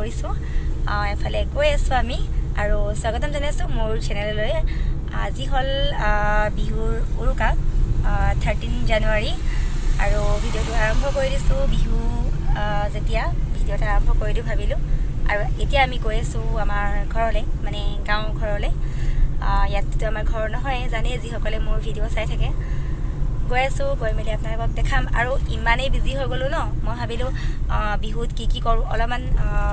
গৈছোঁ এফালে গৈ আছোঁ আমি আৰু স্বাগতম জনাইছোঁ মোৰ চেনেললৈ আজি হ'ল বিহুৰ উৰুকা 13 জানুৱাৰী আৰু ভিডিঅ'টো আৰম্ভ কৰি দিছোঁ বিহু যেতিয়া ভিডিঅ'টো আৰম্ভ কৰি দিওঁ ভাবিলোঁ আৰু এতিয়া আমি গৈ আছোঁ আমাৰ ঘৰলৈ মানে গাঁও ঘৰলৈ ইয়াততো আমাৰ ঘৰ নহয় জানেই যিসকলে মোৰ ভিডিঅ' চাই থাকে গৈ আছোঁ গৈ মেলি আপোনালোকক দেখাম আৰু ইমানেই বিজি হৈ গ'লোঁ ন মই ভাবিলোঁ বিহুত কি কৰোঁ অলপমান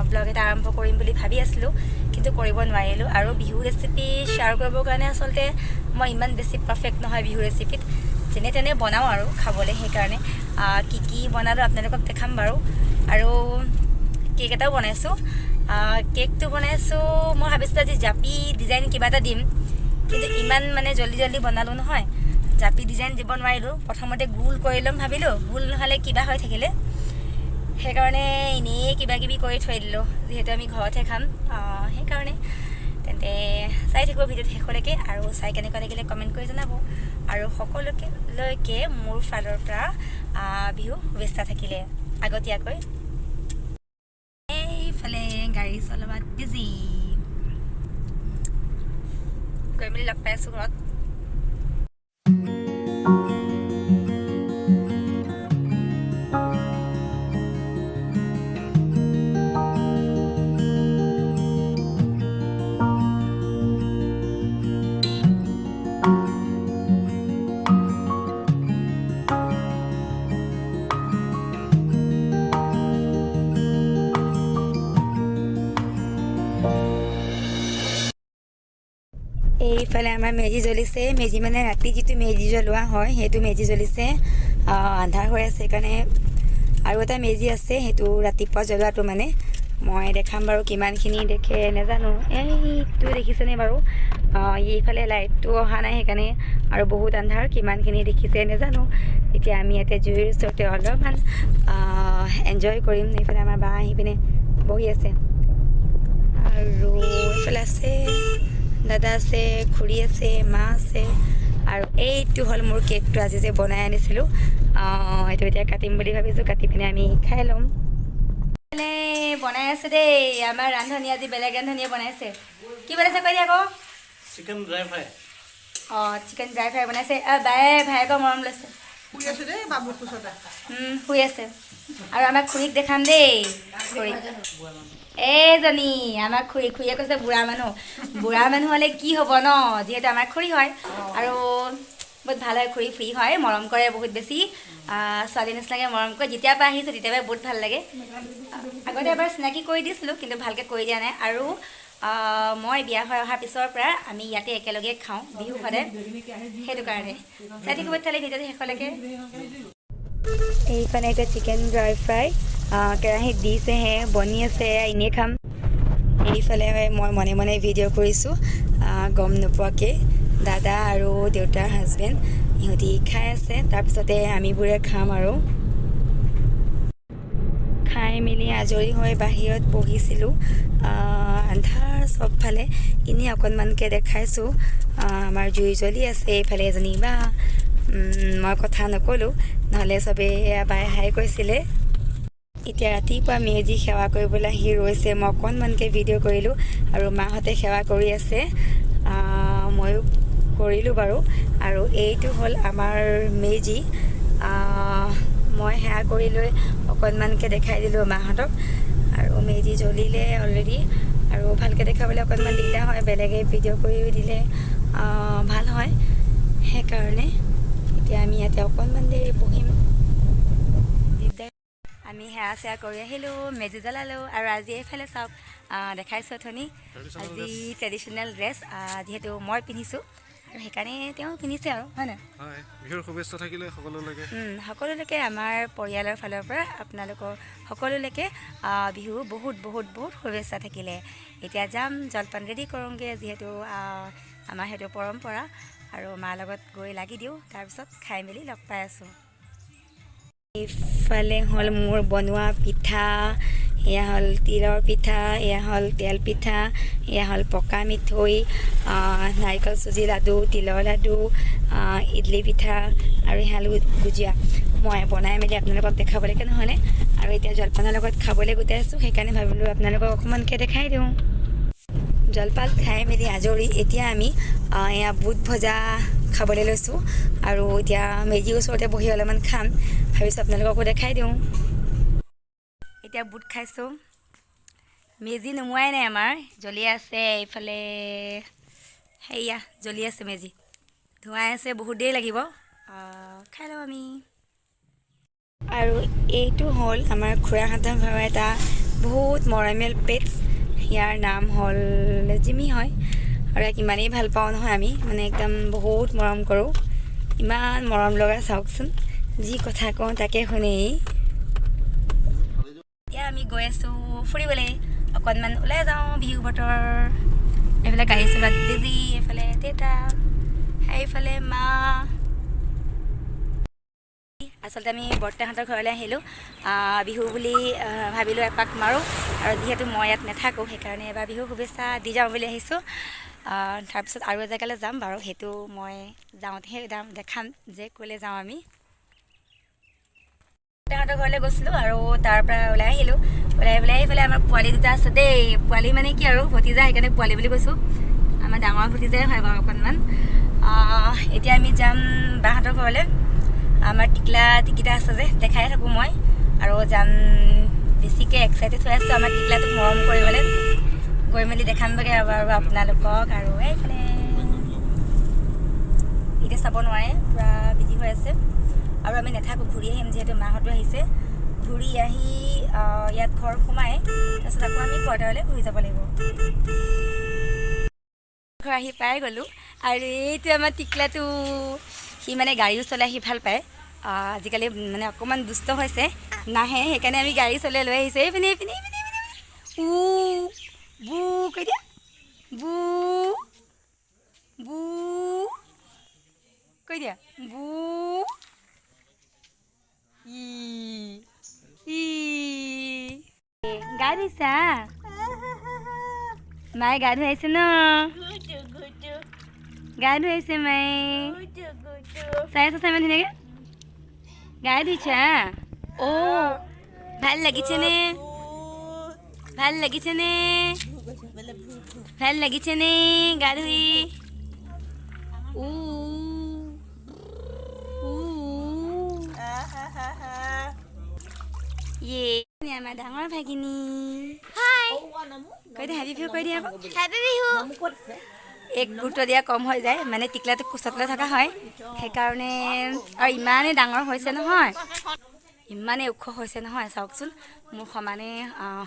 ব্লগ এটা আৰম্ভ কৰিম বুলি ভাবি আছিলোঁ কিন্তু কৰিব নোৱাৰিলোঁ আৰু বিহু ৰেচিপি শ্বেয়াৰ কৰিবৰ কাৰণে আচলতে মই ইমান বেছি পাৰফেক্ট নহয় বিহু ৰেচিপিত যেনে তেনে বনাওঁ আৰু খাবলৈ সেইকাৰণে কি বনালোঁ আপোনালোকক দেখাম বাৰু আৰু কেক এটাও বনাইছোঁ কেকটো বনাইছোঁ মই ভাবিছিলোঁ আজি জাপি ডিজাইন কিবা এটা দিম কিন্তু ইমান মানে জল্দি বনালোঁ নহয় জাপি ডিজাইন দিব নোৱাৰিলোঁ প্ৰথমতে গোল কৰি ল'ম ভাবিলোঁ গোল নহ'লে কিবা হৈ থাকিলে সেইকাৰণে এনেই কিবাকিবি কৰি থৈ দিলোঁ যিহেতু আমি ঘৰতহে খাম সেইকাৰণে তেন্তে চাই থাকিব ভিডিঅ'টো শেষলৈকে আৰু চাই কেনেকুৱা লাগিলে কমেণ্ট কৰি জনাব আৰু সকলোলৈকে মোৰ ফালৰ পৰা বিহু শুভেচ্ছা থাকিলে আগতীয়াকৈ এইফালে গাড়ী চলোৱাত বিজি গৈ মেলি লগ পাই আছোঁ ঘৰত এইফালে আমাৰ মেজি জ্বলিছে মেজি মানে ৰাতি যিটো মেজি জ্বলোৱা হয় সেইটো মেজি জ্বলিছে আন্ধাৰ হৈ আছে সেইকাৰণে আৰু এটা মেজি আছে সেইটো ৰাতিপুৱা জ্বলোৱাটো মানে মই দেখাম বাৰু কিমানখিনি দেখে নাজানো এইটো দেখিছেনে বাৰু এইফালে লাইটটো অহা নাই সেইকাৰণে আৰু বহুত আন্ধাৰ কিমানখিনি দেখিছে নাজানো এতিয়া আমি ইয়াতে জুইৰ ওচৰতে অলপমান এনজয় কৰিম এইফালে আমাৰ বা আহি পিনে বহি আছে আৰু এইফালে আছে দাদা আছে খুৰী আছে মা আছে আৰু এইটো হ'ল মোৰ কেকটো আজি যে বনাই আনিছিলোঁ এইটো এতিয়া কাটিম বুলি ভাবিছোঁ কাটি পিনে আমি খাই ল'ম বনাই আছে দেই আমাৰ ৰান্ধনি আজি বেলেগ ৰান্ধনিয়ে বনাইছে কি বনাইছে কৈ দিয়া আকৌ chicken dry fry chicken dry fry বনাইছে বায়ে ভায়েকৰ মৰম লৈছে শুই আছে আৰু আমাক খুৰীক দেখাম দেই খুৰীক এইজনী আমাৰ খুৰীয়ে কৈছে বুঢ়া মানুহ হ'লে কি হ'ব ন যিহেতু আমাৰ খুৰী হয় আৰু বহুত ভাল হয় খুৰী ফ্ৰী হয় মৰম কৰে বহুত বেছি ছোৱালী নিচিনাকৈ মৰম কৰে যেতিয়াৰ পৰা আহিছোঁ তেতিয়াৰ পৰা বহুত ভাল লাগে আগতে এবাৰ চিনাকি কৰি দিছিলোঁ কিন্তু ভালকৈ কৰি দিয়া নাই আৰু মই বিয়া হৈ অহাৰ পিছৰ পৰা আমি ইয়াতে একেলগে খাওঁ বিহু সদায় সেইটো কাৰণে চাই থাকিব তেতিয়াহ'লে ভিডিঅ'টো শেষলৈকে এইফালে এতিয়া চিকেন ড্ৰাই ফ্ৰাই কেৰাহীত দিছেহে বনি আছে এনেই খাম এইফালে মই মনে ভিডিঅ' কৰিছোঁ গম নোপোৱাকৈ দাদা আৰু দেউতাৰ হাজবেণ্ড সিহঁতি খাই আছে তাৰপিছতে আমিবোৰে খাম আৰু খাই মেলি আজৰি হৈ বাহিৰত বহিছিলোঁ আন্ধাৰ চবফালে এনেই অকণমানকৈ দেখাইছোঁ আমাৰ জুই জ্বলি আছে এইফালে এজনী বা মই কথা নক'লোঁ নহ'লে চবেই বাই হাই কৈছিলে এতিয়া ৰাতিপুৱা মেজি সেৱা কৰিবলৈ আহি ৰৈছে মই অকণমানকৈ ভিডিঅ' কৰিলোঁ আৰু মাহঁতে সেৱা কৰি আছে ময়ো কৰিলোঁ বাৰু আৰু এইটো হ'ল আমাৰ মেজি মই সেৱা কৰি লৈ অকণমানকৈ দেখাই দিলোঁ মাহঁতক আৰু মেজি জ্বলিলে অলৰেডি আৰু ভালকৈ দেখাবলৈ অকণমান দিগদাৰ হয় বেলেগে ভিডিঅ' কৰি দিলে ভাল হয় সেইকাৰণে এতিয়া আমি ইয়াতে অকণমান দেৰি বহিম আমি সেৱা চেৱা কৰি আহিলোঁ মেজি জ্বলালোঁ আৰু আজি এইফালে চাওক দেখাইছোঁ অথনি আজি ট্ৰেডিশ্যনেল ড্ৰেছ যিহেতু মই পিন্ধিছোঁ আৰু সেইকাৰণে তেওঁ পিন্ধিছে আৰু হয় নাই বিহুৰ শুভেচ্ছা থাকিলে সকলোলৈকে আমাৰ পৰিয়ালৰ ফালৰ পৰা আপোনালোকৰ সকলোলৈকে বিহু বহুত শুভেচ্ছা থাকিলে এতিয়া যাম জলপান ৰেডি কৰোঁগৈ যিহেতু আমাৰ সেইটো পৰম্পৰা আৰু মাৰ লগত গৈ লাগি দিওঁ তাৰপিছত খাই মেলি লগ পাই আছোঁ এইফালে হ'ল মোৰ বনোৱা পিঠা এয়া হ'ল তিলৰ পিঠা এয়া হ'ল তেল পিঠা এয়া হ'ল পকা মিঠৈ নাৰিকল চুজি লাডু তিলৰ লাডু ইডলি পিঠা আৰু এয়া হ'ল গুজিয়া মই বনাই মেলি আপোনালোকক দেখাবলৈকে নহ'লে আৰু এতিয়া জলপানৰ লগত খাবলৈ গোটাই আছোঁ সেইকাৰণে ভাবিলোঁ আপোনালোকক অকণমানকৈ দেখাই দিওঁ জলপান খাই মেলি আজৰি এতিয়া আমি এয়া বুট ভজা খাবলৈ লৈছোঁ আৰু এতিয়া মেজিৰ ওচৰতে বহি অলপমান খাম ভাবিছোঁ আপোনালোককো দেখাই দিওঁ এতিয়া বুট খাইছোঁ মেজি নুমুৱাই নাই আমাৰ জ্বলি আছে এইফালে সেয়া জ্বলি আছে মেজি ধুৱাই আছে বহুত দেৰি লাগিব খাই লওঁ আমি আৰু এইটো হ'ল আমাৰ খুৰাহঁতৰ ঘৰৰ এটা বহুত মৰমীয়াল পেটছ ইয়াৰ নাম হ'ল জিমি হয় আৰু ইয়াক ইমানেই ভাল পাওঁ নহয় আমি মানে একদম বহুত মৰম কৰোঁ ইমান মৰম লগা চাওকচোন যি কথা কওঁ তাকে শুনেই এতিয়া আমি গৈ আছোঁ ফুৰিবলৈ অকণমান ওলাই যাওঁ বিহু বতৰ এইফালে গাড়ী চলাত বেজি এইফালে দেউতা সেইফালে মা আচলতে আমি বৰ্তাহঁতৰ ঘৰলৈ আহিলোঁ বিহু বুলি ভাবিলোঁ এপাক মাৰোঁ আৰু যিহেতু মই ইয়াত নাথাকোঁ সেইকাৰণে এবাৰ বিহু শুভেচ্ছা দি যাওঁ বুলি আহিছোঁ তাৰপিছত আৰু এজেগালৈ যাম বাৰু সেইটো মই যাওঁতেহে দেখাম যে ক'লৈ যাওঁ আমি বৰ্তাহঁতৰ ঘৰলৈ গৈছিলোঁ আৰু তাৰ পৰা ওলাই আহিলোঁ ওলাই পেলাই এইফালে আমাৰ পোৱালি দুটা আছে দেই পোৱালি মানে কি আৰু ভতিজা সেইকাৰণে পোৱালি বুলি কৈছোঁ আমাৰ ডাঙৰ ভতিজাই হয় বাৰু অকণমান এতিয়া আমি যাম বাহঁতৰ ঘৰলৈ আমাৰ টিকলা আছে যে দেখাই থাকোঁ মই আৰু যাম বেছিকৈ এক্সাইটেড হৈ আছোঁ আমাৰ টিকলাটোক মৰম কৰিবলৈ গৈ মেলি দেখামগৈ আৰু আপোনালোকক আৰু এইফালে এতিয়া চাব নোৱাৰে পূৰা বিজি হৈ আছে আৰু আমি নাথাকোঁ ঘূৰি আহিম যিহেতু মাহঁতো আহিছে ঘূৰি আহি ইয়াত ঘৰ সোমাই তাৰপিছত আকৌ আমি কোৱাৰ্টাৰলৈ ঘূৰি যাব লাগিব ঘৰ আহি পাই গ'লোঁ আৰু এইটো আমাৰ টিকলাটো সি মানে গাড়ীও চলাই সি ভাল পায় আজিকালি মানে অকণমান দুষ্ট হৈছে নাহে সেইকাৰণে আমি গাড়ী চলাই লৈ আহিছোঁ এইপিনে এইপিনে এইপিনে উ বু কৈ দিয়া বু বু কৈ দিয়া বু গা ধুইছা মায়ে গা ধুৱাইছে ন গা ধুৱাইছে মায়ে চাই আছা চাই মানে ধুনীয়াকৈ গা ধুইছা ভাল লাগিছেনে ভাল লাগিছেনে ভাল লাগিছেনে গা ধুই আমাৰ ডাঙৰ ভাগিনী কৈ দিয়া হেপী বিহু কৈ দিয়া আকৌ হেপী বিহু এক গুৰুত্ব দিয়া কম হৈ যায় মানে টিকলাটো কোচতলৈ থকা হয় সেইকাৰণে আৰু ইমানেই ডাঙৰ হৈছে নহয় ইমানেই ওখ হৈছে নহয় চাওকচোন মোৰ সমানে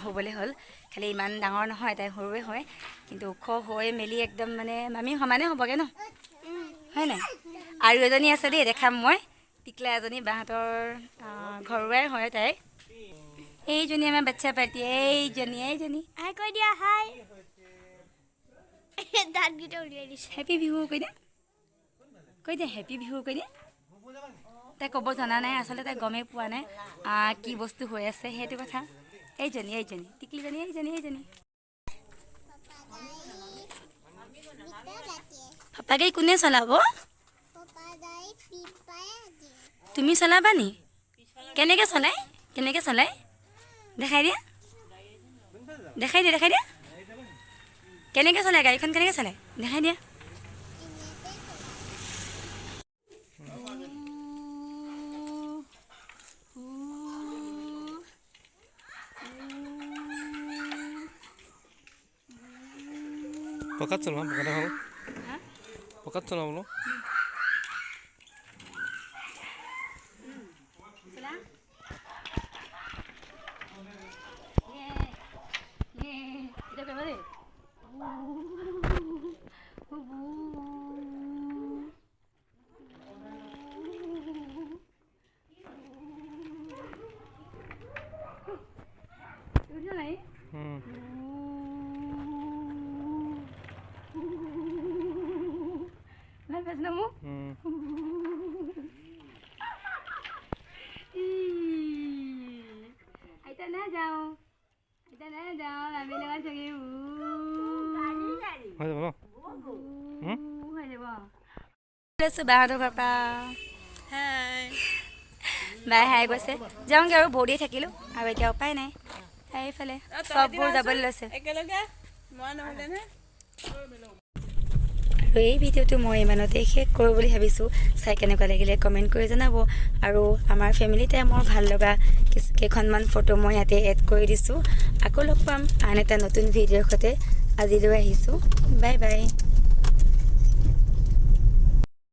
হ'বলৈ হ'ল খালি ইমান ডাঙৰ নহয় তাই সৰুৱে হয় কিন্তু ওখ হৈ মেলি একদম মানে মামী সমানে হ'বগৈ ন হয় নাই আৰু এজনী আছে দেই দেখাম মই টিকলা এজনী বাহঁতৰ ঘৰুৱাই হয় তাই এইজনী আমাৰ বাচ্ছা পাৰ্টি এইজনী হাই কৈ দিয়া হাই দাঁতকেইটা উলিয়াই দিছে হেপী বিহু কৈ দিয়া হেপী বিহু কৈ দিয়া তাই ক'ব জনা নাই আচলতে তাই গমেই পোৱা নাই কি বস্তু হৈ আছে সেইটো কথা এইজনী টিকলিজনী এইজনী পাপা গাড়ী কোনে চলাব তুমি চলাবা নি কেনেকৈ চলাই দেখাই দিয়া কেনেকৈ চলাই গাড়ীখন কেনেকৈ চলাই দেখাই দিয়া পকাত চলাম পকাত চলাম বোলো বাহঁতৰ ঘৰৰ পৰা বাই হাই গৈছে যাওঁগৈ আৰু বহুত দেৰি থাকিলোঁ আৰু এতিয়া উপায় নাই এইফালে চববোৰ যাবলৈ লৈছে আৰু এই ভিডিঅ'টো মই ইমানতে শেষ কৰোঁ বুলি ভাবিছোঁ চাই কেনেকুৱা লাগিলে কমেণ্ট কৰি জনাব আৰু আমাৰ ফেমিলি টাইমৰ ভাল লগা কেইখনমান ফটো মই ইয়াতে এড কৰি দিছোঁ আকৌ লগ পাম আন এটা নতুন ভিডিঅ'ৰ সৈতে আজিলৈ আহিছোঁ বাই বাই